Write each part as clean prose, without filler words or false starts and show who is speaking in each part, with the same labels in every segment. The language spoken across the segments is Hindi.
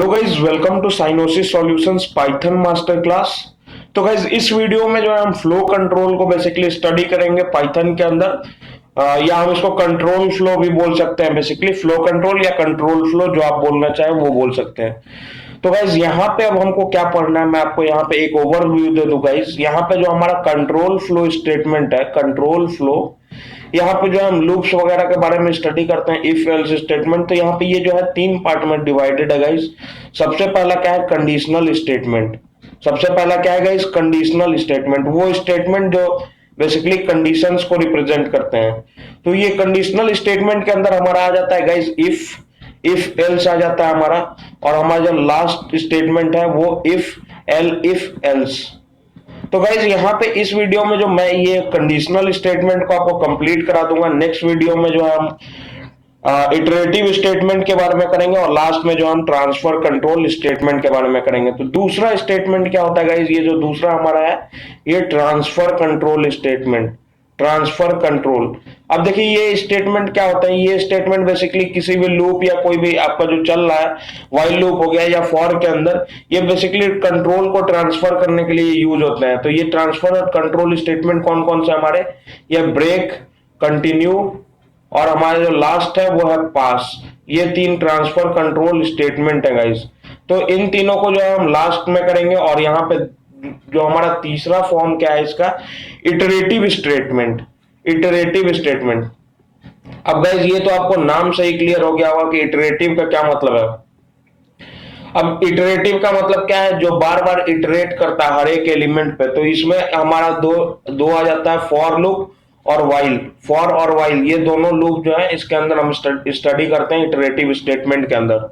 Speaker 1: Hello guys, welcome to Cynosis solutions Python master class. तो गाइज इस वीडियो में जो है हम फ्लो कंट्रोल को बेसिकली स्टडी करेंगे पाइथन के अंदर। या हम इसको कंट्रोल फ्लो भी बोल सकते हैं। बेसिकली फ्लो कंट्रोल या कंट्रोल फ्लो जो आप बोलना चाहें वो बोल सकते हैं। तो गाइज यहाँ पे अब हमको क्या पढ़ना है, मैं आपको यहाँ पे एक ओवरव्यू दे दूं। गाइज यहाँ पे जो हमारा कंट्रोल फ्लो स्टेटमेंट है, कंट्रोल फ्लो, यहाँ पे जो हम लूप्स वगैरह के बारे में स्टडी करते हैं, इफ एल्स स्टेटमेंट। तो यहाँ पे ये जो है तीन पार्ट में डिवाइडेड है गाइस। सबसे पहला क्या है, कंडीशनल स्टेटमेंट। सबसे पहला क्या है गाइस, कंडीशनल स्टेटमेंट। वो स्टेटमेंट जो बेसिकली कंडीशंस को रिप्रेजेंट करते हैं। तो ये कंडीशनल स्टेटमेंट के अंदर हमारा आ जाता है गाइस इफ एल्स आ जाता है हमारा। और हमारा जो लास्ट स्टेटमेंट है वो इफ एल्स। तो गाइज यहाँ पे इस वीडियो में जो मैं ये कंडीशनल स्टेटमेंट को आपको कंप्लीट करा दूंगा। नेक्स्ट वीडियो में जो है हम इटरेटिव स्टेटमेंट के बारे में करेंगे और लास्ट में जो हम ट्रांसफर कंट्रोल स्टेटमेंट के बारे में करेंगे। तो दूसरा स्टेटमेंट क्या होता है गाइज, ये जो दूसरा हमारा है ये transfer control statement, transfer control. अब देखिए ये स्टेटमेंट क्या होता है, ये स्टेटमेंट बेसिकली किसी भी लूप या कोई भी आपका जो चल रहा है, व्हाइल लूप हो गया या फॉर के अंदर, ये बेसिकली कंट्रोल को ट्रांसफर करने के लिए यूज होते हैं। तो ये ट्रांसफर और कंट्रोल स्टेटमेंट कौन कौन से हमारे, ये ब्रेक, कंटिन्यू और हमारा जो लास्ट है वो है पास। ये तीन ट्रांसफर कंट्रोल स्टेटमेंट है गाइस। तो इन तीनों को जो है हम लास्ट में करेंगे। और यहाँ पे जो हमारा तीसरा फॉर्म क्या है इसका, इटरेटिव स्टेटमेंट, इटरेटिव स्टेटमेंट। अब गाइस ये तो आपको नाम से ही क्लियर हो गया होगा कि इटरेटिव का क्या मतलब है। अब इटरेटिव का मतलब क्या है, जो बार बार इटरेट करता है हर एक एलिमेंट पे। तो इसमें हमारा दो दो आ जाता है, फॉर लूप और वाइल। फॉर और वाइल ये दोनों लूप जो है इसके अंदर हम स्टडी करते हैं इटरेटिव स्टेटमेंट के अंदर।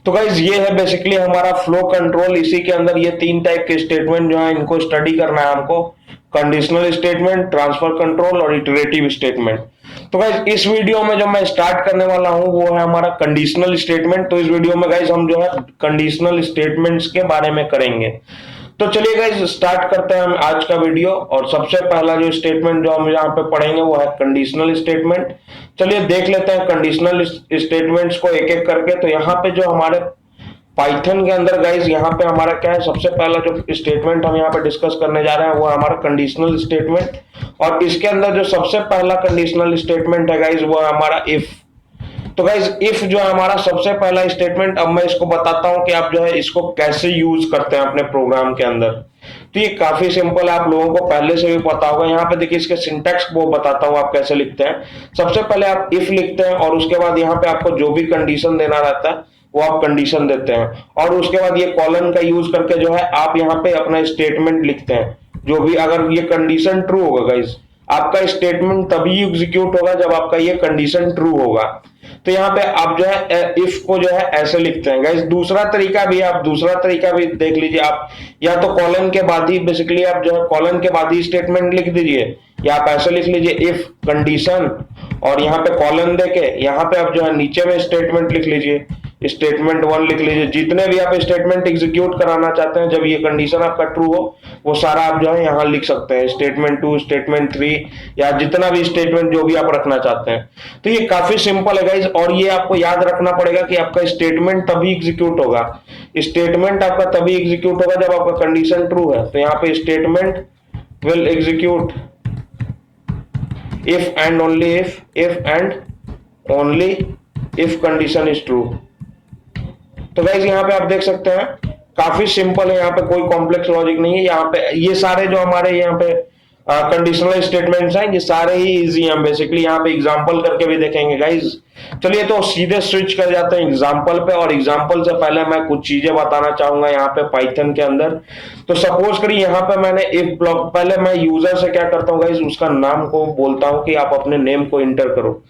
Speaker 1: तो गाइज ये है बेसिकली हमारा फ्लो कंट्रोल। इसी के अंदर ये तीन टाइप के स्टेटमेंट जो है इनको स्टडी करना है हमको, कंडीशनल स्टेटमेंट, ट्रांसफर कंट्रोल और इटरेटिव स्टेटमेंट। तो गाइज इस वीडियो में जो मैं स्टार्ट करने वाला हूं वो है हमारा कंडीशनल स्टेटमेंट। तो इस वीडियो में गाइज हम जो है कंडीशनल स्टेटमेंट्स के बारे में करेंगे। तो चलिए गाइज स्टार्ट करते हैं हम आज का वीडियो। और सबसे पहला जो स्टेटमेंट जो हम यहाँ पे पढ़ेंगे वो है कंडीशनल स्टेटमेंट। चलिए देख लेते हैं कंडीशनल स्टेटमेंट्स को एक एक करके। तो यहाँ पे जो हमारे पाइथन के अंदर गाइज यहाँ पे हमारा क्या है, सबसे पहला जो स्टेटमेंट हम यहाँ पे डिस्कस करने जा रहे हैं वो है हमारा कंडीशनल स्टेटमेंट। और इसके अंदर जो सबसे पहला कंडीशनल स्टेटमेंट है गाइज वो है हमारा इफ। तो गाइज इफ जो है हमारा सबसे पहला स्टेटमेंट, अब मैं इसको बताता हूं कि आप जो है इसको कैसे यूज करते हैं अपने प्रोग्राम के अंदर। तो ये काफी सिंपल है, आप लोगों को पहले से भी पता होगा। यहाँ पे देखिए इसके सिंटैक्स वो बताता हूँ आप कैसे लिखते हैं। सबसे पहले आप इफ लिखते हैं और उसके बाद यहाँ पे आपको जो भी कंडीशन देना रहता है वो आप कंडीशन देते हैं। और उसके बाद ये कॉलन का यूज करके जो है आप यहाँ पे अपना स्टेटमेंट लिखते हैं। जो भी अगर ये कंडीशन ट्रू होगा गाइज, आपका स्टेटमेंट तभी एग्जीक्यूट होगा जब आपका ये कंडीशन ट्रू होगा। तो यहाँ पे आप जो है इफ को जो है ऐसे लिखते हैं गाइस। दूसरा तरीका भी, आप दूसरा तरीका भी देख लीजिए। आप या तो कॉलन के बाद ही बेसिकली आप जो है कॉलन के बाद ही स्टेटमेंट लिख दीजिए, या आप ऐसे लिख लीजिए इफ कंडीशन और यहाँ पे कॉलन देके यहाँ पे आप जो है नीचे में स्टेटमेंट लिख लीजिए, स्टेटमेंट वन लिख लीजिए। जितने भी आप स्टेटमेंट एग्जीक्यूट कराना चाहते हैं जब ये कंडीशन आपका ट्रू हो, वो सारा आप जो है यहाँ लिख सकते हैं, स्टेटमेंट टू, स्टेटमेंट थ्री, या जितना भी स्टेटमेंट जो भी आप रखना चाहते हैं। तो ये काफी सिंपल है गाइज। और ये आपको याद रखना पड़ेगा कि आपका स्टेटमेंट तभी एग्जीक्यूट होगा, स्टेटमेंट आपका तभी एग्जीक्यूट होगा जब आपका कंडीशन ट्रू है। तो यहाँ पे statement will execute if and only if and only if condition is true. तो गाइज यहाँ पे आप देख सकते हैं काफी सिंपल है, यहाँ पे कोई कॉम्प्लेक्स लॉजिक नहीं है। यहाँ पे ये सारे जो हमारे यहाँ पे कंडीशनल स्टेटमेंट्स हैं ये सारे ही इजी हैं। बेसिकली यहाँ पे एग्जांपल करके भी देखेंगे गाइज। चलिए तो सीधे स्विच कर जाते हैं एग्जांपल पे। और एग्जांपल से पहले मैं कुछ चीजें बताना चाहूंगा यहाँ पे पाइथन के अंदर। तो सपोज करिए यहाँ पे मैंने इफ ब्लॉक, पहले मैं यूजर से क्या करता हूँ गाइज, उसका नाम को बोलता हूँ कि आप अपने नेम को इंटर करो।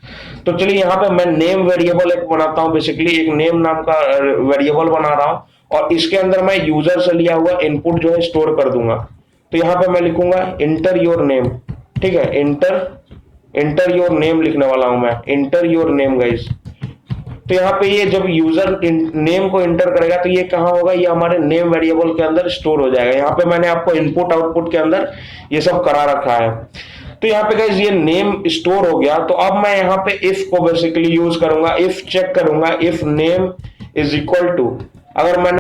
Speaker 1: तो चलिए यहाँ पे मैं नेम वेरिएबल एक बनाता हूँ, बेसिकली एक नेम नाम का वेरिएबल बना रहा हूँ। और इसके अंदर मैं यूजर से लिया हुआ इनपुट जो है स्टोर कर दूंगा। तो यहाँ पे मैं लिखूंगा इंटर योर नेम, ठीक है, इंटर योर नेम लिखने वाला हूं मैं, इंटर योर नेम गाइस। तो यहाँ पे ये जब यूजर नेम को इंटर करेगा तो ये कहाँ होगा, ये हमारे नेम वेरिएबल के अंदर स्टोर हो जाएगा। यहाँ पे मैंने आपको इनपुट आउटपुट के अंदर ये सब करा रखा है। तो यहाँ पे गाइस ये नेम स्टोर हो गया। तो अब मैं यहाँ पे इफ को बेसिकली यूज करूंगा, इफ चेक करूंगा, if name is equal to अगर मैंने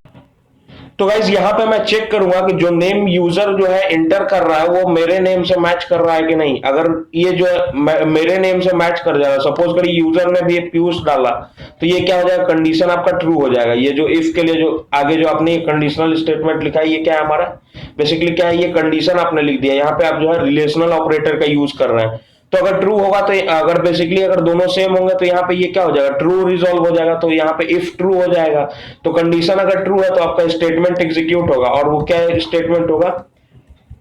Speaker 1: तो गाइज यहाँ पे मैं चेक करूंगा कि जो नेम यूजर जो है इंटर कर रहा है वो मेरे नेम से मैच कर रहा है कि नहीं। अगर ये जो है मेरे नेम से मैच कर जाएगा, सपोज करिए यूजर ने भी पीयूष डाला, तो ये क्या हो जाएगा, कंडीशन आपका ट्रू हो जाएगा। ये जो इफ के लिए जो आगे जो आपने कंडीशनल स्टेटमेंट लिखा है, ये क्या है हमारा, बेसिकली क्या है, ये कंडीशन आपने लिख दिया। यहाँ पे आप जो है रिलेशनल ऑपरेटर का यूज कर रहे हैं, तो अगर ट्रू होगा तो अगर बेसिकली अगर दोनों सेम होंगे तो यहाँ पे ये क्या हो जाएगा, ट्रू रिजॉल्व हो जाएगा। तो यहाँ पे इफ ट्रू हो जाएगा, तो कंडीशन अगर ट्रू है तो आपका स्टेटमेंट एग्जीक्यूट होगा। और वो क्या स्टेटमेंट होगा,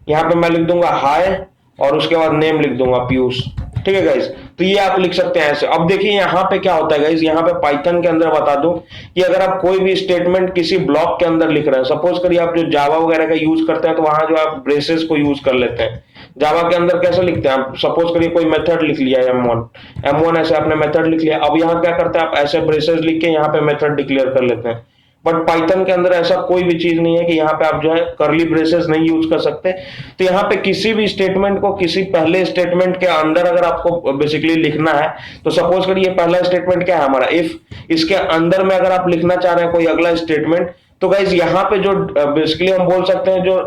Speaker 1: यहाँ पे मैं लिख दूंगा हाय और उसके बाद नेम लिख दूंगा पीयूष। ठीक है गाइज, तो ये आप लिख सकते हैं ऐसे। अब देखिए यहाँ पे क्या होता है गाइज, यहाँ पे पाइथन के अंदर बता दूं कि अगर आप कोई भी स्टेटमेंट किसी ब्लॉक के अंदर लिख रहे हैं, सपोज करिए आप जो जावा वगैरह का यूज करते हैं तो वहां जो आप ब्रेसेस को यूज कर लेते हैं। जावा के अंदर कैसे लिखते हैं आप, सपोज करिए कोई मेथड लिख लिया m1 ऐसे आपने मेथड लिख लिया। अब यहाँ क्या करते हैं आप, ऐसे ब्रेसेस लिख के यहाँ पे मेथड डिक्लेयर कर लेते हैं। बट पाइथन के अंदर ऐसा कोई भी चीज नहीं है कि यहाँ पे आप जो है करली ब्रेसेस नहीं यूज कर सकते। तो यहाँ पे किसी भी स्टेटमेंट को किसी पहले स्टेटमेंट के अंदर अगर आपको बेसिकली लिखना है, तो सपोज करिए पहला स्टेटमेंट क्या है हमारा इफ, इसके अंदर में अगर आप लिखना चाह रहे हैं कोई अगला स्टेटमेंट, तो गाइज यहाँ पे जो बेसिकली हम बोल सकते हैं जो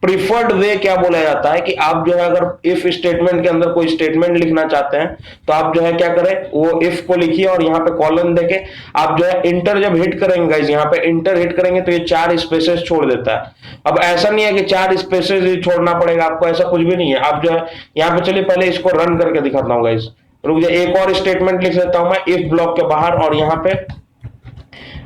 Speaker 1: प्रिफर्ड वे क्या बोला जाता है कि आप जो है अगर इफ स्टेटमेंट के अंदर कोई स्टेटमेंट लिखना चाहते हैं तो आप जो है क्या करें, वो इफ को लिखिए और यहाँ पे कॉलन देके आप जो है इंटर जब हिट करेंगे गाइस, यहाँ पे इंटर हिट करेंगे तो ये 4 स्पेसेस छोड़ देता है। अब ऐसा नहीं है कि 4 स्पेसेस ही छोड़ना पड़ेगा आपको, ऐसा कुछ भी नहीं है। आप जो है यहाँ पे चलिए पहले इसको रन करके दिखाता हूँ गाइस, रुक जाए, एक और स्टेटमेंट लिख लेता हूं मैं इफ ब्लॉक के बाहर, और यहाँ पे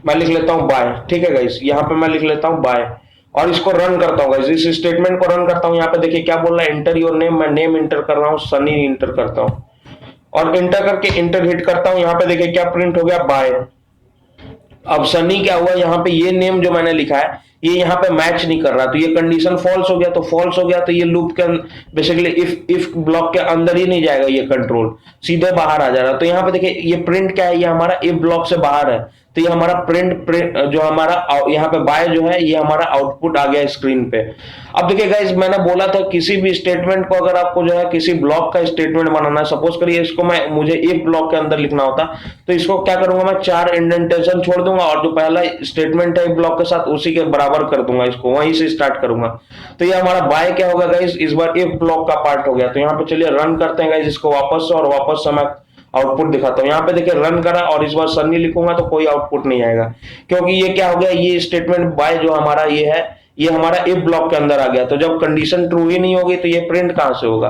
Speaker 1: मैं लिख लेता हूं बाय। ठीक है गाइस, यहाँ पे मैं लिख लेता हूं बाय और इसको रन करता हूँ गाइस, इस स्टेटमेंट को रन करता हूँ। यहाँ पे देखिए क्या बोल रहा है, एंटर योर नेम, मैं नेम इंटर कर रहा हूँ, सनी इंटर करता हूँ और इंटर करके इंटर हिट करता हूँ। यहाँ पे देखिए क्या प्रिंट हो गया, बाय। अब सनी क्या हुआ, यहाँ पे ये नेम जो मैंने लिखा है ये यहाँ पे मैच नहीं कर रहा, तो ये कंडीशन फॉल्स हो गया। तो फॉल्स हो गया तो ये लूप के बेसिकली इफ ब्लॉक के अंदर ही नहीं जाएगा, ये कंट्रोल सीधे बाहर आ जाएगा। तो यहाँ पे देखिए ये प्रिंट क्या है, ये हमारा इफ ब्लॉक से बाहर है, तो ये हमारा प्रिंट जो हमारा यहाँ पे बाय जो है ये हमारा आउटपुट आ गया स्क्रीन पे। अब देखिए गाइस, मैंने बोला था किसी भी स्टेटमेंट को अगर आपको जो है किसी ब्लॉक का स्टेटमेंट बनाना है, सपोज करिए इसको मुझे इफ ब्लॉक के अंदर लिखना होता, तो इसको क्या करूंगा मैं, 4 इंडेंटेशन छोड़ दूंगा और जो पहला स्टेटमेंट है ब्लॉक के साथ उसी के बराबर कर दूंगा, इसको वहीं से स्टार्ट करूंगा। तो ये हमारा बाय क्या होगा गाइस, इस बार इफ ब्लॉक का पार्ट हो गया। तो यहाँ पे चलिए रन करते हैं गाइस इसको वापस से, और वापस से मैं आउटपुट दिखाता हूं। यहाँ पे देखिए रन करा और इस बार सन्नी लिखूंगा तो कोई आउटपुट नहीं आएगा, क्योंकि ये क्या हो गया, ये स्टेटमेंट बाय जो हमारा ये है ये हमारा इफ ब्लॉक के अंदर आ गया। तो जब कंडीशन ट्रू ही नहीं होगी तो ये प्रिंट कहां से होगा।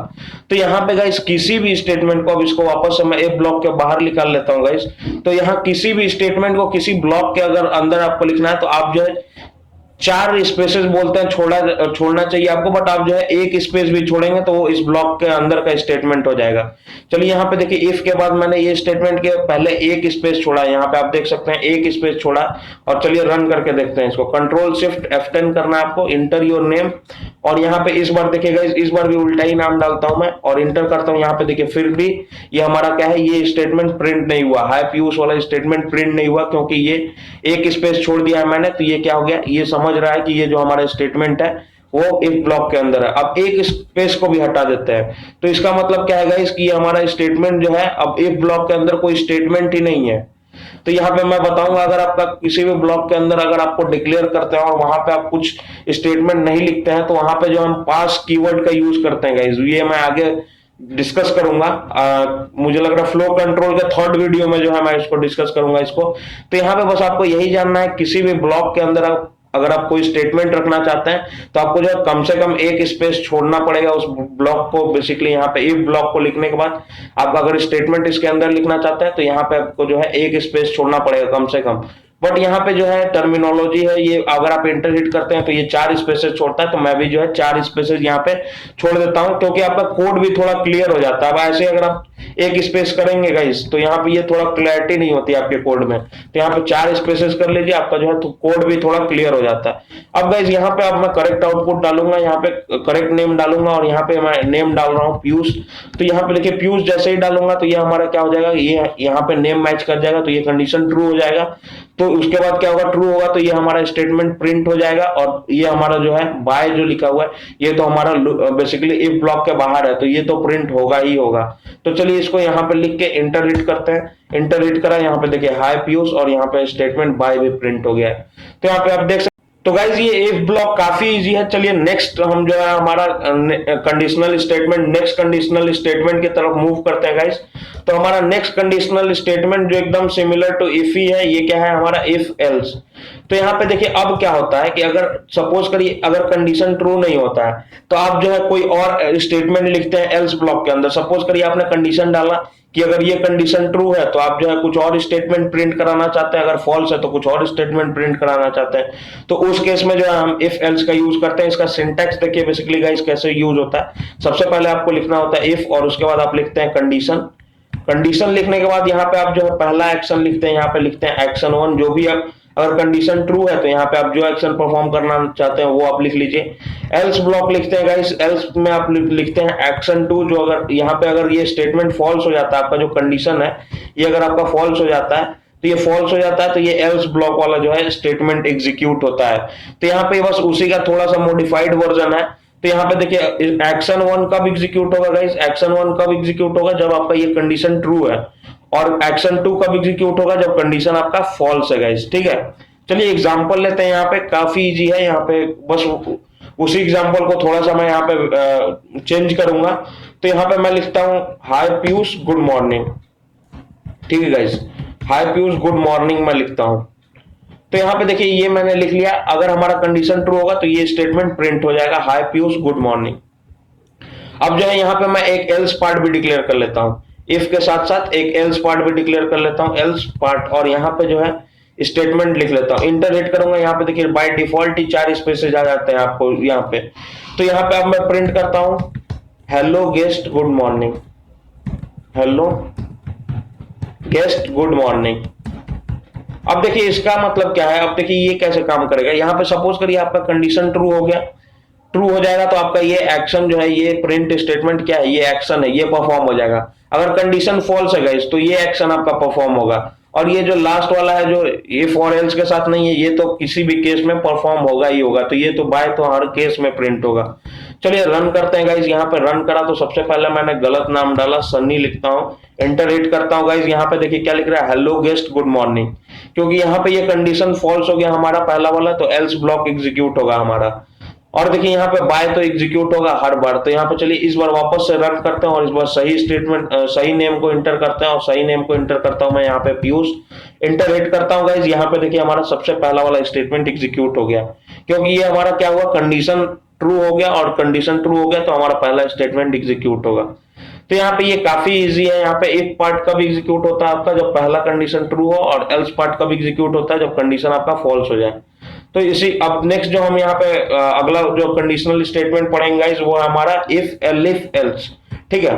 Speaker 1: तो यहाँ पे गाइस किसी भी स्टेटमेंट को, अब इसको वापस से मैं इफ ब्लॉक के बाहर निकाल लेता हूं गाइस। तो यहाँ किसी भी स्टेटमेंट को किसी ब्लॉक के अगर अंदर आपको लिखना है तो आप जो है 4 स्पेसेस बोलते हैं छोड़ना चाहिए आपको, बट आप जो है एक स्पेस भी छोड़ेंगे तो वो इस ब्लॉक के अंदर का स्टेटमेंट हो जाएगा। चलिए यहाँ पे देखिए इफ के बाद मैंने ये स्टेटमेंट के पहले एक स्पेस छोड़ा, यहाँ पे आप देख सकते हैं एक स्पेस छोड़ा। और चलिए रन करके देखते हैं इसको, कंट्रोल शिफ्ट F10 करना है आपको, इंटर योर नेम, और यहाँ पे इस बार देखिएगा इस बार भी उल्टा ही नाम डालता हूं मैं और इंटर करता हूं। यहाँ पे देखिए फिर भी ये हमारा क्या है, ये स्टेटमेंट प्रिंट नहीं हुआ, हाई पीयूष वाला स्टेटमेंट प्रिंट नहीं हुआ, क्योंकि ये एक स्पेस छोड़ दिया है मैंने। तो ये क्या हो गया, ये समझ रहा है कि ये जो हमारा स्टेटमेंट है वो एक ब्लॉक के अंदर है। अब एक स्पेस को भी हटा देते हैं, तो इसका मतलब क्या है इसकी हमारा स्टेटमेंट जो है अब एक ब्लॉक के अंदर कोई स्टेटमेंट ही नहीं है। तो यहाँ पे मैं बताऊंगा, अगर आपका किसी भी ब्लॉक के अंदर अगर आपको डिक्लेयर करते हैं और वहां पे आप कुछ स्टेटमेंट नहीं लिखते हैं, तो वहां पे जो हम पास कीवर्ड का यूज करते हैं गाइस, ये मैं आगे डिस्कस करूंगा। मुझे लग रहा है फ्लो कंट्रोल के 3rd वीडियो में जो है मैं इसको डिस्कस करूंगा इसको। तो यहाँ पे बस आपको यही जानना है, किसी भी ब्लॉक के अंदर अगर आप कोई स्टेटमेंट रखना चाहते हैं तो आपको जो है कम से कम एक स्पेस छोड़ना पड़ेगा उस ब्लॉक को। बेसिकली यहाँ पे इफ ब्लॉक को लिखने के बाद आप अगर स्टेटमेंट इसके अंदर लिखना चाहते हैं तो यहाँ पे आपको जो है एक स्पेस छोड़ना पड़ेगा कम से कम। बट यहाँ पे जो है टर्मिनोलॉजी है, ये अगर आप इंटर हिट करते हैं तो ये 4 स्पेसेस छोड़ता है, तो मैं भी जो है 4 स्पेसेस यहाँ पे छोड़ देता हूं, क्योंकि आपका कोड भी थोड़ा क्लियर हो जाता है। अब ऐसे अगर आप एक स्पेस करेंगे गाइस तो यहाँ पे ये थोड़ा क्लैरिटी नहीं होती आपके कोड में, तो यहाँ पे 4 स्पेसेस कर लीजिए, आपका जो है तो कोड भी थोड़ा क्लियर हो जाता है। अब गाइस यहाँ पे अब मैं करेक्ट आउटपुट डालूंगा, यहाँ पे करेक्ट नेम डालूंगा और यहाँ पे मैं नेम डाल रहा हूँ पीयूष। तो यहाँ पे देखिए पीयूष जैसे ही डालूंगा तो ये हमारा क्या हो जाएगा, ये यहाँ पे नेम मैच कर जाएगा, तो ये कंडीशन ट्रू हो जाएगा। तो उसके बाद क्या होगा, ट्रू होगा तो ये हमारा स्टेटमेंट प्रिंट हो जाएगा, और ये हमारा जो है बाय जो लिखा हुआ है ये तो हमारा बेसिकली इफ ब्लॉक के बाहर है, तो ये तो प्रिंट होगा ही होगा। तो चलिए इसको यहाँ पे लिख के इंटर हिट करते हैं। इंटर हिट करा, यहाँ पे देखिए हाई पीयूष, और यहाँ पे स्टेटमेंट बाय भी प्रिंट हो गया है। तो यहाँ पे आप देख सकते। तो गाइज ये इफ ब्लॉक काफी इजी है। चलिए नेक्स्ट हम जो है हमारा conditional statement, next conditional statement की तरफ मूव करते हैं गाइज। तो हमारा नेक्स्ट कंडीशनल स्टेटमेंट जो एकदम सिमिलर टू इफ ही है, ये क्या है हमारा इफ एल्स। तो यहाँ पे देखिए अब क्या होता है कि अगर सपोज करिए अगर कंडीशन ट्रू नहीं होता है तो आप जो है कोई और स्टेटमेंट लिखते हैं एल्स ब्लॉक के अंदर। सपोज करिए आपने कंडीशन डाला कि अगर ये कंडीशन ट्रू है तो आप जो है कुछ और स्टेटमेंट प्रिंट कराना चाहते हैं, अगर फॉल्स है तो कुछ और स्टेटमेंट प्रिंट कराना चाहते हैं। तो उस केस में जो है हम इफ एल्स का यूज करते हैं। इसका सिंटैक्स देखिए बेसिकली गाइस कैसे यूज होता है। सबसे पहले आपको लिखना होता है इफ, और उसके बाद आप लिखते हैं कंडीशन। कंडीशन लिखने के बाद यहाँ पे आप जो है पहला एक्शन लिखते हैं, यहाँ पे लिखते हैं एक्शन 1। जो भी आप अगर कंडीशन ट्रू है तो यहाँ पे आप जो एक्शन परफॉर्म करना चाहते हैं वो आप लिख लीजिए। एल्स ब्लॉक लिखते हैं गाइस, एल्स में आप लिखते हैं एक्शन 2। जो अगर यहाँ पे अगर ये स्टेटमेंट फॉल्स हो जाता है, आपका जो कंडीशन है ये अगर आपका फॉल्स हो जाता है तो ये फॉल्स हो जाता है, तो ये एल्स ब्लॉक वाला जो है स्टेटमेंट एग्जीक्यूट होता है। तो यहाँ पे बस उसी का थोड़ा सा मॉडिफाइड वर्जन है। तो यहाँ पे देखिए एक्शन 1 कब एग्जीक्यूट होगा गाइस, एक्शन 1 कब एग्जीक्यूट होगा जब आपका ये कंडीशन ट्रू है, और एक्शन 2 कब एग्जीक्यूट होगा जब कंडीशन आपका फॉल्स है गाइस। ठीक है, चलिए एग्जांपल लेते हैं। यहाँ पे काफी इजी है, यहाँ पे बस उसी एग्जांपल को थोड़ा सा मैं यहाँ पे चेंज करूंगा। तो यहाँ पे मैं लिखता हूं हाय पीयूष गुड मॉर्निंग। ठीक है गाइस, हाय पीयूष गुड मॉर्निंग मैं लिखता हूं। तो यहाँ पे देखिए ये मैंने लिख लिया। अगर हमारा कंडीशन ट्रू होगा तो ये स्टेटमेंट प्रिंट हो जाएगा हाय पीयूष गुड मॉर्निंग। अब जो है यहाँ पे मैं एक एल्स पार्ट भी डिक्लेयर कर लेता हूँ, इफ के साथ साथ एक एल्स पार्ट भी डिक्लेयर कर लेता हूँ, एल्स पार्ट, और यहाँ पे जो है स्टेटमेंट लिख लेता हूँ। इंटर हिट करूंगा, यहाँ पे देखिए बाय डिफॉल्ट ही 4 स्पेसेज आ जाते हैं आपको यहाँ पे। तो यहाँ पे अब मैं प्रिंट करता हूँ hello guest good morning, hello guest good morning. अब देखिए इसका मतलब क्या है, अब देखिए ये कैसे काम करेगा। यहाँ पे सपोज करिए आपका कंडीशन ट्रू हो गया, ट्रू हो जाएगा तो आपका ये एक्शन जो है, ये प्रिंट स्टेटमेंट क्या है, ये एक्शन है, ये परफॉर्म हो जाएगा। अगर कंडीशन फॉल्स है गाइस तो ये एक्शन आपका परफॉर्म होगा, और ये जो लास्ट वाला है जो ये फॉर एल्स के साथ नहीं है, ये तो किसी भी केस में परफॉर्म होगा ही होगा। तो ये तो बाय तो हर केस में प्रिंट होगा। चलिए रन करते हैं गाइस। यहाँ पे रन करा तो सबसे पहले मैंने गलत नाम डाला, सन्नी लिखता हूँ। एंटर हिट करता हूँ गाइस, यहाँ पे देखिए क्या लिख रहा है, हेलो गेस्ट गुड मॉर्निंग। क्योंकि यहाँ पे ये कंडीशन फॉल्स हो गया हमारा पहला वाला, तो एल्स ब्लॉक एग्जीक्यूट होगा हमारा। और देखिए यहाँ पे बाय तो एग्जीक्यूट होगा हर बार। तो यहाँ पे चलिए इस बार वापस से रन करते हैं, और इस बार सही स्टेटमेंट सही नेम को इंटर करते हैं, और सही नेम को इंटर करता हूं मैं यहाँ पे पीयूष। इंटर हिट करता हूँ गाइस, यहाँ पे देखिए हमारा सबसे पहला वाला स्टेटमेंट एग्जीक्यूट हो गया, क्योंकि ये हमारा क्या हुआ, कंडीशन ट्रू हो गया, और कंडीशन ट्रू हो गया तो हमारा पहला स्टेटमेंट एग्जीक्यूट होगा। तो यहाँ पे ये काफी इजी है। यहाँ पे इफ पार्ट कब एग्जीक्यूट होता है आपका, जब पहला कंडीशन ट्रू हो, और एल्स पार्ट कब एग्जीक्यूट होता है जब कंडीशन आपका फॉल्स हो जाए। तो इसी अब नेक्स्ट जो हम यहाँ पे अगला जो कंडीशनल स्टेटमेंट पढ़ेंगे गाइस वो है हमारा इफ एल्स। ठीक है,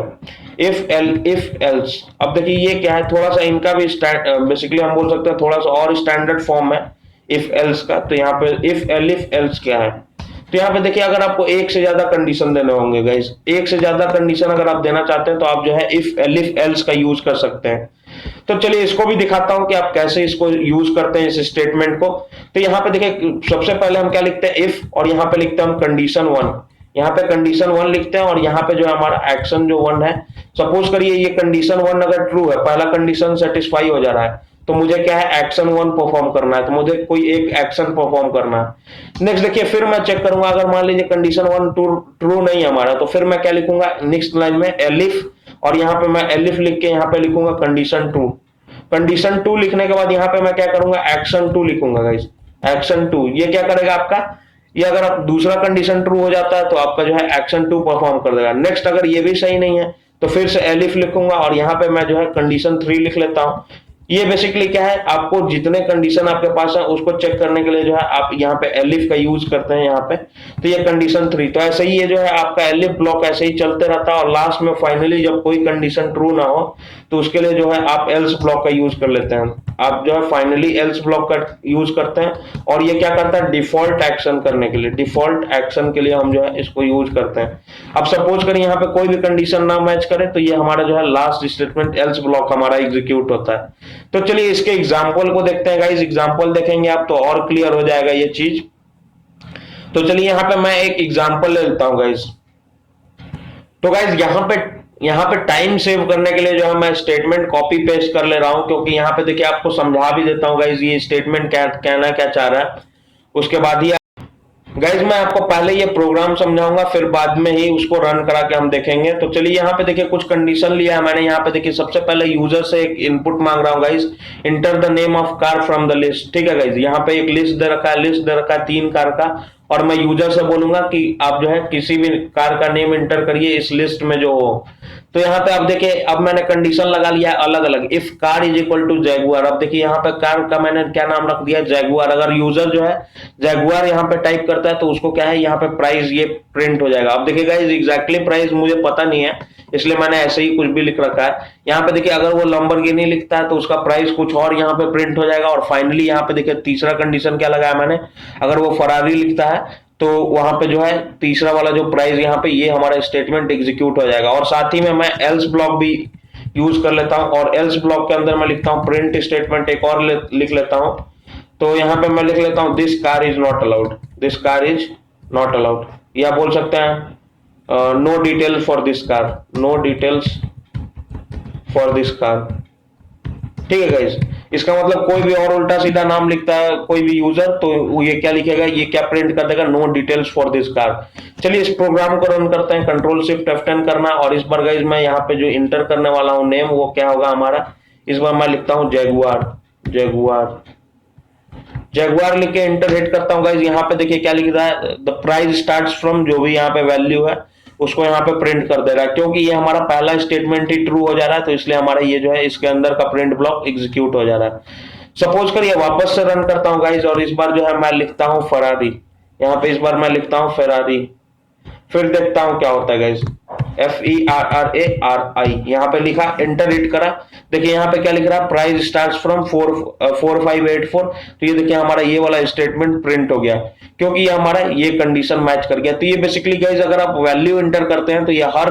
Speaker 1: इफ एल्स। अब देखिए ये क्या है, थोड़ा सा इनका भी बेसिकली हम बोल सकते हैं थोड़ा सा और स्टैंडर्ड फॉर्म है इफ एल्स का। तो यहाँ पे इफ एल्स क्या है, तो यहाँ पे देखिए अगर आपको एक से ज्यादा कंडीशन देने होंगे गाइस, एक से ज्यादा कंडीशन अगर आप देना चाहते हैं तो आप जो है इफ एल्स का यूज कर सकते हैं। तो चलिए इसको भी दिखाता हूं कि आप कैसे इसको यूज करते हैं इस स्टेटमेंट को। तो यहाँ पे देखिए सबसे पहले हम क्या लिखते हैं, इफ, और यहाँ पे लिखते हैं हम कंडीशन 1। यहाँ पे कंडीशन 1 लिखते हैं, और यहाँ पे जो है हमारा एक्शन जो 1 है, सपोज करिए ये कंडीशन 1 अगर ट्रू है, पहला कंडीशन सेटिस्फाई हो जा रहा है, तो मुझे क्या है एक्शन 1 परफॉर्म करना है, तो मुझे कोई एक एक्शन परफॉर्म करना है। नेक्स्ट देखिए फिर मैं चेक करूंगा, अगर मान लीजिए कंडीशन 1 ट्रू नहीं है हमारा, तो फिर मैं क्या लिखूंगा नेक्स्ट लाइन में एलिफ, और यहाँ पे मैं एलिफ लिख के यहाँ पे लिखूंगा कंडीशन 2। कंडीशन 2 लिखने के बाद यहाँ पे मैं क्या करूंगा, एक्शन 2 लिखूंगा गाइस, एक्शन 2। ये क्या करेगा आपका, ये अगर आप दूसरा कंडीशन ट्रू हो जाता है तो आपका जो है एक्शन 2 परफॉर्म कर देगा। नेक्स्ट अगर ये भी सही नहीं है तो फिर से एलिफ लिखूंगा, और यहाँ पे मैं जो है कंडीशन 3 लिख लेता हूँ। ये बेसिकली क्या है, आपको जितने कंडीशन आपके पास है उसको चेक करने के लिए जो है आप यहाँ पे एलिफ का यूज करते हैं यहाँ पे। तो ये कंडीशन 3, तो ऐसे ही ये जो है आपका एलिफ ब्लॉक ऐसे ही चलते रहता है, और लास्ट में फाइनली जब कोई कंडीशन ट्रू ना हो तो उसके लिए जो है आप एल्स ब्लॉक का यूज कर लेते हैं। आप जो है फाइनली एल्स ब्लॉक का यूज करते हैं, और ये क्या करता है डिफॉल्ट एक्शन करने के लिए, डिफॉल्ट एक्शन के लिए हम जो है इसको यूज करते हैं। अब सपोज करें यहाँ पे कोई भी कंडीशन ना मैच करे तो ये हमारा जो है लास्ट स्टेटमेंट एल्स ब्लॉक हमारा एग्जीक्यूट होता है। तो चलिए इसके एग्जाम्पल को देखते हैं गाइज। एग्जाम्पल देखेंगे आप तो और क्लियर हो जाएगा ये चीज। तो चलिए यहाँ पे मैं एक एग्जाम्पल ले लेता हूँ गाइज। तो गाइज यहाँ पे टाइम सेव करने के लिए जो है मैं स्टेटमेंट कॉपी पेस्ट कर ले रहा हूं, क्योंकि यहाँ पे देखिए आपको समझा भी देता हूँ गाइज ये स्टेटमेंट क्या कहना क्या चाह रहा है, उसके बाद ही गाइज मैं आपको पहले ये प्रोग्राम समझाऊंगा, फिर बाद में ही उसको रन करा के हम देखेंगे। तो चलिए यहाँ पे देखिए कुछ कंडीशन लिया है मैंने। यहाँ पे देखिए सबसे पहले यूजर से एक इनपुट मांग रहा हूँ guys, enter the name of car from the list. ठीक है गाइज, यहाँ पे एक लिस्ट दे रखा है, लिस्ट दे रखा है 3 कार का, और मैं यूजर से बोलूंगा कि आप जो है किसी भी कार का नेम इंटर करिए इस लिस्ट में जो हो। तो यहाँ पे अब देखिए अब मैंने कंडीशन लगा लिया है अलग अलग, if car is equal to Jaguar. अब देखिए यहाँ पे कार का मैंने क्या नाम रख दिया, जैगुआर। अगर यूजर जो है जैगुआर यहाँ पे टाइप करता है तो उसको क्या है, यहाँ पे प्राइस ये प्रिंट हो जाएगा। अब देखिए गाइस एग्जैक्टली प्राइस मुझे पता नहीं है, इसलिए मैंने ऐसे ही कुछ भी लिख रखा है। यहाँ पे देखिए अगर वो लंबरगिनी लिखता है तो उसका प्राइस कुछ और यहाँ पे प्रिंट हो जाएगा। और फाइनली यहाँ पे देखिए तीसरा कंडीशन क्या लगाया मैंने, अगर वो फरारी लिखता है तो वहां पे जो है तीसरा वाला जो प्राइस यहाँ पे ये हमारा स्टेटमेंट एग्जीक्यूट हो जाएगा। और साथ ही में मैं एल्स ब्लॉक भी यूज कर लेता हूं, और एल्स ब्लॉक के अंदर मैं लिखता हूं प्रिंट स्टेटमेंट एक और लिख लेता हूं। तो यहाँ पे मैं लिख लेता हूं this car is not allowed, this car is not allowed, या बोल सकते हैं no details for this car, no details for this car. ठीक है गाइस, इसका मतलब कोई भी और उल्टा सीधा नाम लिखता है कोई भी यूजर तो ये क्या लिखेगा, ये क्या प्रिंट कर देगा, no details for this car. चलिए इस प्रोग्राम को रन करते हैं, कंट्रोल शिफ्ट F10 करना। और इस बार गाइस मैं यहाँ पे जो इंटर करने वाला हूँ नेम वो क्या होगा हमारा, इस बार मैं लिखता हूँ जैगुआर, जैगुआर, जैगुआर लिख के इंटर हिट करता हूँ गाइस। यहाँ पे देखिए क्या लिख रहा है, द प्राइस स्टार्ट्स फ्रॉम, जो भी यहाँ पे वैल्यू है उसको यहाँ पे प्रिंट कर दे रहा है। क्योंकि ये हमारा पहला स्टेटमेंट ही ट्रू हो जा रहा है तो इसलिए हमारा ये जो है इसके अंदर का प्रिंट ब्लॉक एग्जीक्यूट हो जा रहा है। सपोज करिए वापस से रन करता हूँ गाइस, और इस बार जो है मैं लिखता हूँ फरारी। यहाँ पे इस बार मैं लिखता हूँ फेरारी, फिर देखता हूँ क्या होता है गाइस, FERRARI यहाँ पे लिखा, एंटर हिट करा। देखिए यहाँ पे क्या लिख रहा है, प्राइस स्टार्ट्स फ्रॉम 4584। तो ये देखिए हमारा ये वाला स्टेटमेंट प्रिंट हो गया, क्योंकि ये हमारा ये कंडीशन मैच कर गया। तो ये बेसिकली गाइस अगर आप वैल्यू एंटर करते हैं तो ये हर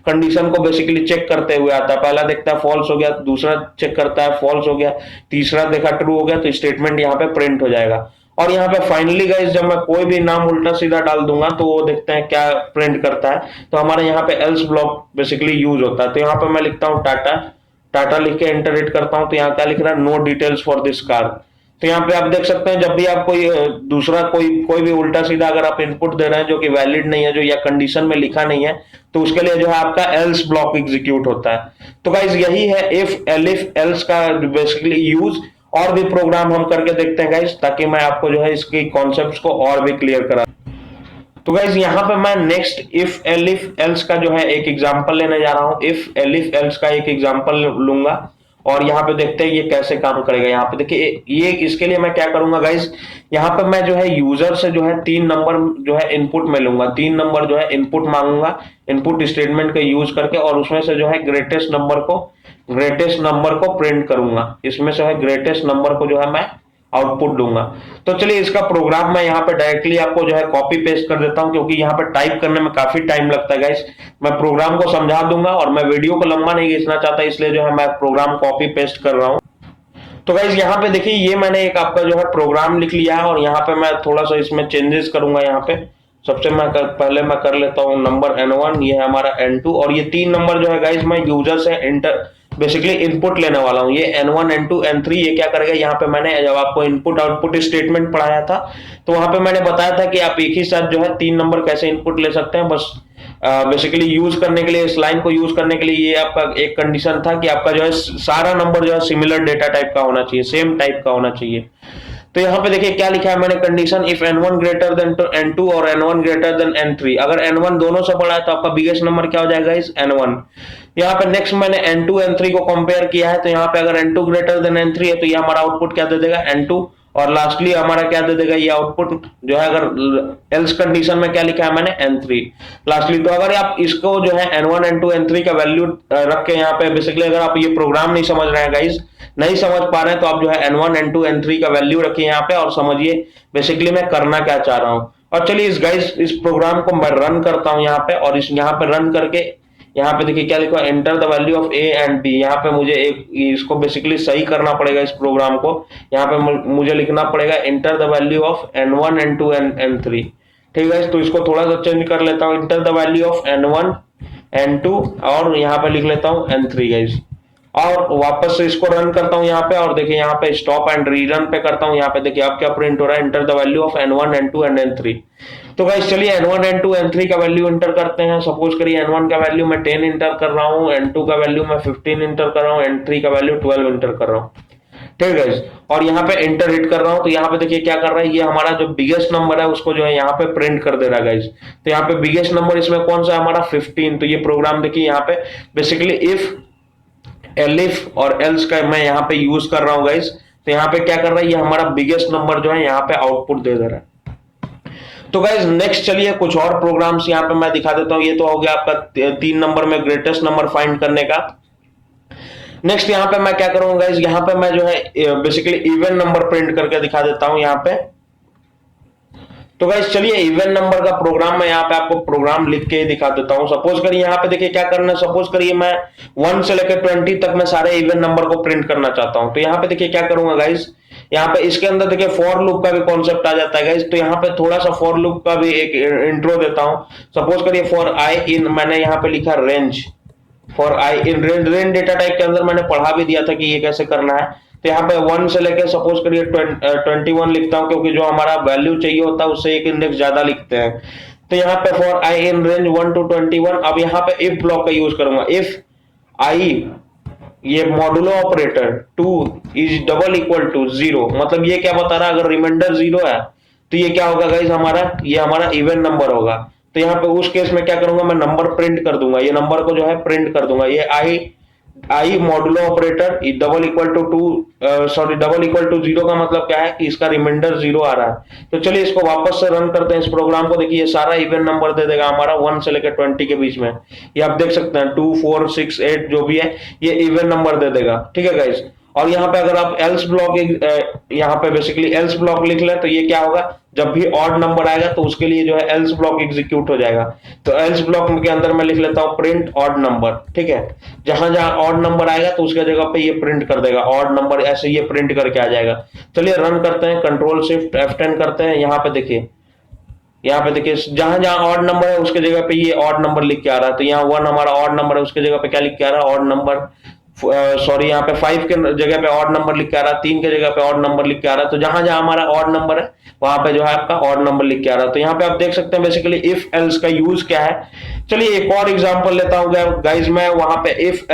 Speaker 1: कंडीशन को बेसिकली चेक करते हुए आता है। पहला देखता है फॉल्स हो गया, दूसरा चेक करता है फॉल्स हो गया, तीसरा देखा ट्रू हो गया, तो स्टेटमेंट यहाँ पे प्रिंट हो जाएगा। और यहाँ पे फाइनली गाइस जब मैं कोई भी नाम उल्टा सीधा डाल दूंगा तो वो देखते हैं क्या प्रिंट करता है। तो हमारे यहाँ पे एल्स ब्लॉक बेसिकली यूज होता है। तो यहाँ पे मैं लिखता हूँ टाटा, टाटा लिख के एंटर हिट करता हूँ। तो यहाँ क्या लिख रहा है, no details for this car. तो यहाँ पे आप देख सकते हैं जब भी आप कोई दूसरा कोई भी उल्टा सीधा अगर आप इनपुट दे रहे हैं जो कि वैलिड नहीं है, जो या कंडीशन में लिखा नहीं है, तो उसके लिए जो है आपका एल्स ब्लॉक एग्जीक्यूट होता है। तो गाइस यही है इफ एलिफ एल्स का बेसिकली यूज। और भी प्रोग्राम हम करके देखते हैं गाइस, ताकि मैं आपको जो है इसके कॉन्सेप्ट्स को और भी क्लियर करा। तो गाइस यहाँ पे मैं नेक्स्ट इफ एलिफ एल्स का जो है एक एग्जांपल लेने जा रहा हूँ। इफ एलिफ एल्स का एक एग्जांपल लूंगा और यहाँ पे देखते हैं ये कैसे काम करेगा। यहाँ पे देखिए ये इसके लिए मैं क्या करूंगा गाइस, यहाँ पे मैं जो है यूजर से जो है 3 नंबर जो है इनपुट में लूंगा, 3 नंबर जो है इनपुट मांगूंगा इनपुट स्टेटमेंट का यूज करके, और उसमें से जो है ग्रेटेस्ट नंबर को प्रिंट करूंगा। इसमें से है ग्रेटेस्ट नंबर को जो है मैं आउटपुट दूंगा। तो चलिए इसका प्रोग्राम मैं यहाँ पे डायरेक्टली आपको जो है कॉपी पेस्ट कर देता हूँ, क्योंकि यहाँ पे टाइप करने में काफी टाइम लगता है गाइस। मैं प्रोग्राम को समझा दूंगा और मैं वीडियो को लंबा नहीं खींचना चाहता, इसलिए जो है मैं प्रोग्राम कॉपी पेस्ट कर रहा हूँ। तो गाइस यहाँ पे देखिए ये मैंने एक आपका जो है प्रोग्राम लिख लिया है, और यहाँ पे मैं थोड़ा सा इसमें चेंजेस करूंगा। यहाँ पे सबसे पहले मैं कर लेता हूँ नंबर N1, ये है हमारा N2, और ये 3 नंबर जो है गाइस मैं यूजर से बेसिकली इनपुट लेने वाला हूँ। ये N1 N2 N3 ये क्या करेगा, यहाँ पे मैंने जब आपको इनपुट आउटपुट स्टेटमेंट पढ़ाया था तो वहां पे मैंने बताया था कि आप एक ही साथ जो है 3 नंबर कैसे इनपुट ले सकते हैं। बस बेसिकली यूज करने के लिए, इस लाइन को यूज करने के लिए ये आपका एक कंडीशन था कि आपका जो है सारा नंबर जो है सिमिलर डेटा टाइप का होना चाहिए, सेम टाइप का होना चाहिए। तो यहाँ पे देखिए क्या लिखा है मैंने condition, if N1 greater than N2 और N1 ग्रेटर देन N3। अगर N1 दोनों से बड़ा है तो आपका बिगेस्ट नंबर क्या हो जाएगा इस N1। यहाँ पे नेक्स्ट मैंने N2 N3 को कंपेयर किया है, तो यहाँ पे अगर N2 ग्रेटर देन N3 है तो ये हमारा आउटपुट क्या दे देगा N2, और लास्टली हमारा क्या दे देगा ये आउटपुट जो है, अगर एल्स कंडीशन में क्या लिखा है मैंने N3 लास्टली। तो अगर आप इसको जो है N1 N2 N3 का वैल्यू रख के यहाँ पे बेसिकली अगर आप ये प्रोग्राम नहीं समझ रहे हैं गाइस, नहीं समझ पा रहे हैं, तो आप जो है N1 N2 N3 का वैल्यू रखिए यहाँ पे और समझिए बेसिकली मैं करना क्या चाह रहा हूँ। और चलिए इस प्रोग्राम को मैं रन करता हूँ यहाँ पे, और इस यहाँ पे रन करके यहाँ पे देखिए क्या लिखा है, enter the value of A and B. यहाँ पे मुझे एक इसको बेसिकली सही करना पड़ेगा इस प्रोग्राम को। यहाँ पे मुझे लिखना पड़ेगा enter the value of n1 n2 n3। ठीक है, तो इसको थोड़ा सा चेंज कर लेता हूँ, enter the value of n1 n2 और यहाँ पे लिख लेता हूँ n3 गाइस, और वापस से इसको रन करता हूँ यहाँ पे, और देखिए यहाँ पे स्टॉप एंड रीरन पे करता हूँ। यहाँ पे देखिए अब क्या प्रिंट हो रहा है, enter the value of n1 n2 and n3। तो गाइस चलिए n1 n2 n3 का वैल्यू इंटर करते हैं। सपोज करिए n1 का वैल्यू मैं 10 इंटर कर रहा हूँ, n2 का वैल्यू मैं 15 इंटर कर रहा हूँ, n3 का वैल्यू 12 इंटर कर रहा हूँ। ठीक है, और यहाँ पे एंटर हिट कर रहा हूँ, तो यहाँ पे देखिए क्या कर रहा है, ये हमारा जो बिगेस्ट नंबर है उसको जो है यहाँ पे प्रिंट कर दे रहा है गाइस। तो यहाँ पे बिगेस्ट नंबर इसमें कौन सा है हमारा 15। तो ये प्रोग्राम देखिए यहाँ पे बेसिकली इफ एलिफ और एल्स का मैं यहाँ पे यूज कर रहा हूँ गाइस। तो यहाँ पे क्या कर रहा है, ये हमारा बिगेस्ट नंबर जो है यहाँ पे आउटपुट दे रहा है। तो गाइज नेक्स्ट चलिए कुछ और प्रोग्राम्स यहाँ पे मैं दिखा देता हूँ। ये तो हो गया आपका 3 नंबर में ग्रेटेस्ट नंबर फाइंड करने का। नेक्स्ट यहाँ पे मैं क्या करूंगा गाइज, यहाँ पे मैं जो है बेसिकली इवन नंबर प्रिंट करके दिखा देता हूँ यहाँ पे। तो गाइस चलिए इवन नंबर का प्रोग्राम मैं यहाँ पे आपको प्रोग्राम लिख के दिखा देता हूँ। सपोज करिए यहाँ पे देखिए क्या करना है, सपोज करिए मैं 1 से लेकर 20 तक मैं सारे इवन नंबर को प्रिंट करना चाहता हूँ। तो यहाँ पे देखिए क्या करूंगा गाइस, यहाँ पे इसके अंदर देखिए फॉर लूप का भी कॉन्सेप्ट आ जाता है गाइस। तो यहाँ पे थोड़ा सा फॉर लूप का भी एक इंट्रो देता हूँ। सपोज करिए फॉर आई इन, मैंने यहाँ पे लिखा range, for I in range data type के अंदर मैंने पढ़ा भी दिया था कि ये कैसे करना है। तो यहाँ पे 1 से लेके सपोज करिए 21 लिखता हूँ, क्योंकि जो हमारा वैल्यू चाहिए होता है उससे एक इंडेक्स ज्यादा लिखते हैं। तो यहाँ पे for I in range 1 to 21। अब यहाँ पे इफ ब्लॉक का यूज करूंगा, इफ आई ये modulo operator 2 is double equal to 0, मतलब ये क्या बता रहा है, अगर रिमाइंडर 0 है तो ये क्या होगा गाइस, हमारा ये हमारा इवन नंबर होगा। तो यहाँ पे उस केस में क्या करूंगा, मैं नंबर प्रिंट कर दूंगा, ये नंबर को जो है प्रिंट कर दूंगा। ये i modulo operator double equal to 0 का मतलब क्या है कि इसका रिमाइंडर 0 आ रहा है। तो चलिए इसको वापस से रन करते हैं इस प्रोग्राम को। देखिए ये सारा इवन नंबर दे देगा हमारा 1 से लेकर 20 के बीच में। ये आप देख सकते हैं 2 4 6 8 जो भी है ये इवन नंबर दे देगा। ठीक है गाइस, और यहाँ पे अगर आप एल्स ब्लॉक यहाँ पे बेसिकली एल्स ब्लॉक लिख लें तो ये क्या होगा, जब भी ऑड नंबर आएगा तो उसके लिए जो है एल्स ब्लॉक एग्जीक्यूट हो जाएगा। तो एल्स ब्लॉक के अंदर मैं लिख लेता हूँ प्रिंट ऑड नंबर। ठीक है, जहां जहां ऑड नंबर आएगा तो उसके जगह पे ये प्रिंट कर देगा ऑड नंबर, ऐसे ये प्रिंट करके आ जाएगा। चलिए रन करते हैं, कंट्रोल शिफ्ट F10 करते हैं। यहाँ पे देखिए जहां जहां ऑड नंबर है उसके जगह पे ये ऑड नंबर लिख के आ रहा है। तो यहाँ 1 हमारा ऑड नंबर है, उसके जगह पे क्या लिख के आ रहा है, ऑड नंबर। सॉरी यहाँ पे 5 के जगह पे ऑड नंबर लिख के आ रहा है, 3 के जगह पे ऑड नंबर लिख के आ रहा है। तो जहां जहां हमारा ऑड नंबर है वहां पे जो है आपका ऑड नंबर लिख के आ रहा है। तो यहाँ पे आप देख सकते हैं बेसिकली इफ एल्स का यूज क्या है। चलिए एक और एग्जांपल लेता हूं गाइज, मैं वहां पे इफ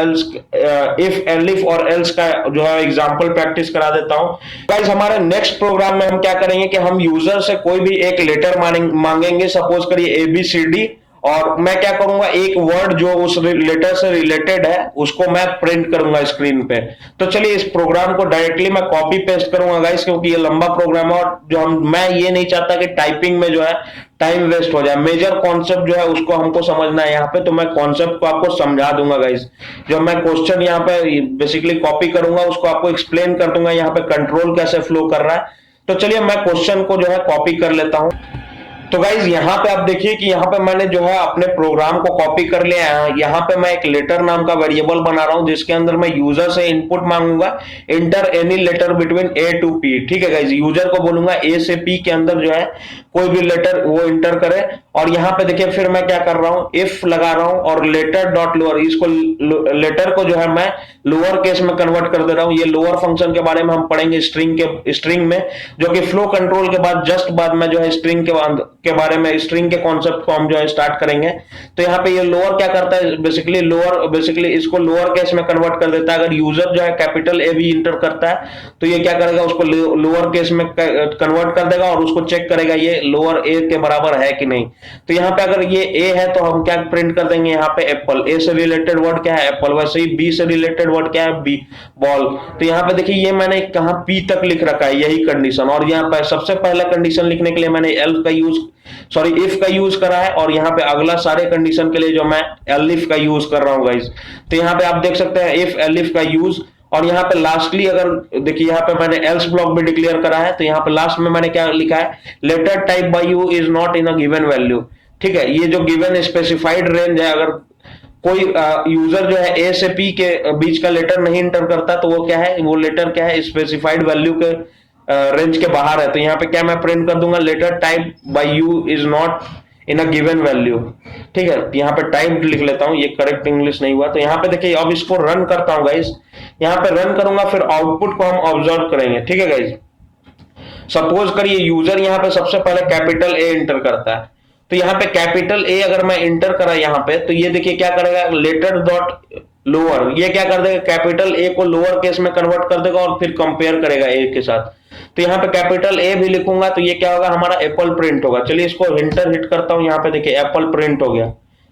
Speaker 1: एलिफ और एल्स का जो है एग्जांपल प्रैक्टिस करा देता हूं गाइज। हमारे नेक्स्ट प्रोग्राम में हम क्या करेंगे कि हम यूजर से कोई भी एक लेटर मांगेंगे, सपोज करिए ABCD, और मैं क्या करूंगा, एक वर्ड जो उस लेटर से रिलेटेड है उसको मैं प्रिंट करूंगा स्क्रीन पे। तो चलिए इस प्रोग्राम को डायरेक्टली मैं कॉपी पेस्ट करूंगा गाइस, क्योंकि ये लंबा प्रोग्राम है और जो मैं ये नहीं चाहता कि टाइपिंग में जो है टाइम वेस्ट हो जाए। मेजर कॉन्सेप्ट जो है उसको हमको समझना है यहाँ पे, तो मैं कॉन्सेप्ट को आपको समझा दूंगा गाइस। जो मैं क्वेश्चन यहाँ पे बेसिकली कॉपी करूंगा उसको आपको एक्सप्लेन कर दूंगा यहाँ पे कंट्रोल कैसे फ्लो कर रहा है। तो चलिए मैं क्वेश्चन को जो है कॉपी कर लेता हूं। तो गाइज यहाँ पे आप देखिए कि यहाँ पे मैंने जो है अपने प्रोग्राम को कॉपी कर लिया है। यहाँ पे मैं एक लेटर नाम का वेरिएबल बना रहा हूँ जिसके अंदर मैं यूजर से इनपुट मांगूंगा, enter any letter between A to P। ठीक है गाइज, यूजर को बोलूंगा A से P के अंदर जो है कोई भी लेटर वो इंटर करे। और यहाँ पे देखिए फिर मैं क्या कर रहा हूँ, इफ लगा रहा हूँ और लेटर डॉट लोअर, इसको लेटर को जो है मैं लोअर केस में कन्वर्ट कर दे रहा हूँ। ये लोअर फंक्शन के बारे में हम पढ़ेंगे स्ट्रिंग में, जो कि फ्लो कंट्रोल के बाद जस्ट बाद में जो है स्ट्रिंग के बारे में, स्ट्रिंग के कॉन्सेप्ट को हम जो है स्टार्ट करेंगे। तो यहाँ पे ये लोअर क्या करता है, बेसिकली इसको लोअर केस में कन्वर्ट कर देता है। अगर यूजर जो है कैपिटल A भी इंटर करता है तो ये क्या करेगा, उसको लोअर केस में कन्वर्ट कर देगा और उसको चेक करेगा ये लोअर A के बराबर है कि नहीं। तो यहाँ पे अगर ये A है तो हम क्या प्रिंट कर देंगे, यहाँ पे एप्पल। A से रिलेटेड वर्ड क्या है, एप्पल। वैसे ही B से रिलेटेड वर्ड क्या है, बी, बॉल। तो यहाँ पे देखिए ये मैंने कहा P तक लिख रखा है, यही कंडीशन। और यहाँ पे सबसे पहला कंडीशन लिखने के लिए मैंने इफ का यूज करा है, और यहाँ पे अगला सारे कंडीशन के लिए जो मैं एलिफ का यूज कर रहा हूँ गाइस। तो यहाँ पे आप देख सकते हैं इफ एलिफ का यूज। और यहाँ पे लास्टली अगर देखिए यहाँ पे मैंने एल्स ब्लॉक भी डिक्लेयर करा है। तो यहाँ पे लास्ट में मैंने क्या लिखा है, letter type by you is not in a given value. ठीक है, ये जो गिवन स्पेसिफाइड रेंज है, अगर कोई यूजर जो है ए से पी के बीच का लेटर नहीं इंटर करता, तो वो क्या है, वो लेटर क्या है, स्पेसिफाइड वैल्यू के रेंज के बाहर है। तो यहाँ पे क्या मैं प्रिंट कर दूंगा, letter type by you is not in a given value. ठीक है, यहाँ पे टाइप लिख लेता हूँ, ये करेक्ट इंग्लिश नहीं हुआ। तो यहाँ पे देखिए अब इसको रन करता हूँ गाइज, यहाँ पे रन करूंगा, फिर आउटपुट को हम ऑब्जर्व करेंगे। ठीक है गाइज, सपोज करिए यूजर यहाँ पे सबसे पहले कैपिटल ए इंटर करता है, तो यहाँ पे कैपिटल ए अगर मैं इंटर करा यहाँ पे, तो ये देखिए क्या करेगा, लेटर डॉट लोअर, ये क्या कर देगा, कैपिटल ए को लोअर केस में कन्वर्ट कर देगा और फिर कंपेयर करेगा ए के साथ। तो यहाँ पे कैपिटल ए भी लिखूंगा तो ये क्या होगा, हमारा एप्पल प्रिंट होगा। चलिए इसको एंटर हिट करता हूँ, यहाँ पे देखिए एप्पल प्रिंट हो गया।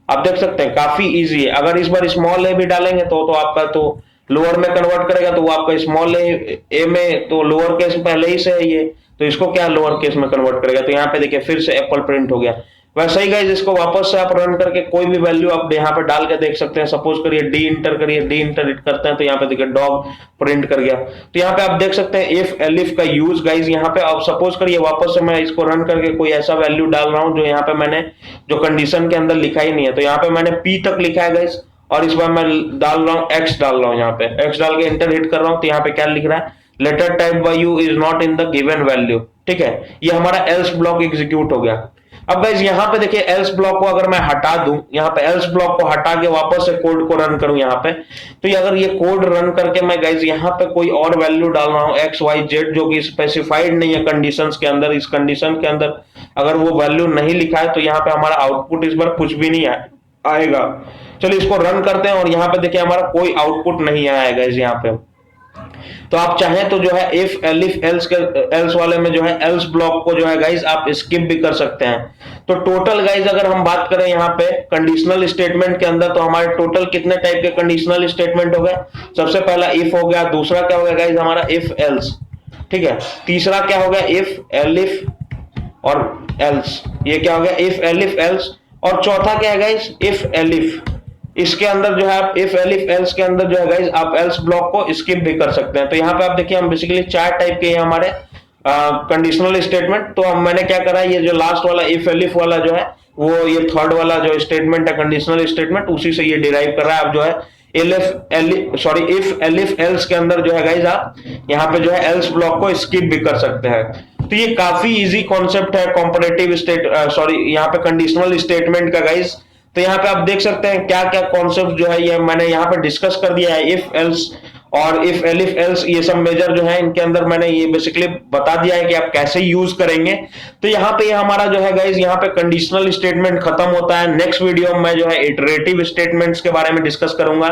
Speaker 1: आप देख सकते हैं काफी इजी है। अगर इस बार स्मॉल ए भी डालेंगे तो आपका तो लोअर में कन्वर्ट करेगा, तो वो आपका स्मॉल ए में तो लोअर केस पहले ही से है ये, तो इसको क्या लोअर केस में कन्वर्ट करेगा। तो यहाँ पे देखिए फिर से एप्पल प्रिंट हो गया। वैसे ही गाइस इसको वापस से आप रन करके कोई भी वैल्यू आप यहाँ पे डाल के देख सकते हैं। सपोज करिए डी इंटर करिए, डी इंटर हिट करते हैं तो यहाँ पे देखिए डॉग प्रिंट कर गया। तो यहाँ पे आप देख सकते हैं इफ एलिफ का यूज गाइस। यहाँ पे आप सपोज करिए वापस से मैं इसको रन करके कोई ऐसा वैल्यू डाल रहा हूँ जो यहाँ पे मैंने जो कंडीशन के अंदर लिखा ही नहीं है। तो यहाँ पे मैंने पी तक लिखा है गाइस, और इस बार मैं डाल रहा हूँ एक्स डाल रहा हूँ, यहाँ पे एक्स डाल के इंटर हिट कर रहा हूँ। तो यहाँ पे क्या लिख रहा है, letter type by you is not in the given value. ठीक है, ये हमारा एल्स ब्लॉक एग्जीक्यूट हो गया। अब गाइस यहाँ पे देखिए एल्स ब्लॉक को अगर मैं हटा दूं, यहाँ पे एल्स ब्लॉक को हटा के वापस से कोड को रन करूं यहाँ पे, तो ये अगर ये कोड रन करके मैं गाइस यहाँ पे कोई और वैल्यू डाल रहा हूँ एक्स वाई जेड जो कि स्पेसिफाइड नहीं है कंडीशंस के अंदर, इस कंडीशन के अंदर अगर वो वैल्यू नहीं लिखा है तो यहाँ पे हमारा आउटपुट इस बार कुछ भी नहीं आएगा। चलिए इसको रन करते हैं और यहाँ पे देखिए हमारा कोई आउटपुट नहीं आएगा इस यहाँ पे। तो आप चाहें तो जो है इफ एलिफ एल्स के एल्स वाले में जो है एल्स ब्लॉक को जो है गाइस आप स्किप भी कर सकते हैं। तो टोटल गाइस अगर हम बात करें यहाँ पे कंडीशनल स्टेटमेंट के अंदर, तो हमारे टोटल कितने टाइप के कंडीशनल स्टेटमेंट हो गए। सबसे पहला इफ हो गया, दूसरा क्या हो गया गाइस हमारा इफ एल्स, ठीक है, तीसरा क्या हो गया इफ एलिफ और एल्स, ये क्या हो गया इफ एलिफ एल्स, और चौथा क्या है गाइस इफ एलिफ। इसके अंदर जो है आप इफ एलिफ एल्स के अंदर जो है गाइस आप एल्स ब्लॉक को स्किप भी कर सकते हैं। तो यहाँ पे आप देखिए हम बेसिकली 4 टाइप के हमारे कंडीशनल स्टेटमेंट। तो अब मैंने क्या करा, ये जो लास्ट वाला इफ एलिफ वाला जो है वो ये थर्ड वाला जो स्टेटमेंट है कंडीशनल स्टेटमेंट, उसी से ये डिराइव कर रहा है। आप जो है इफ एलिफ एल्स के अंदर जो है गाइस आप यहाँ पे जो है एल्स ब्लॉक को स्किप भी कर सकते हैं। तो ये काफी इजी कॉन्सेप्ट है कंपैरेटिव यहाँ पे कंडीशनल स्टेटमेंट का गाइस। तो यहाँ पे आप देख सकते हैं क्या क्या कॉन्सेप्ट जो है ये मैंने यहाँ पे डिस्कस कर दिया है। इफ एल्स और इफ एलिफ एल्स ये सब मेजर जो है इनके अंदर मैंने ये बेसिकली बता दिया है कि आप कैसे यूज करेंगे। तो यहाँ पे हमारा जो है गाइस यहाँ पे कंडीशनल स्टेटमेंट खत्म होता है। नेक्स्ट वीडियो में मैं जो है इटरेटिव स्टेटमेंट्स के बारे में डिस्कस करूंगा।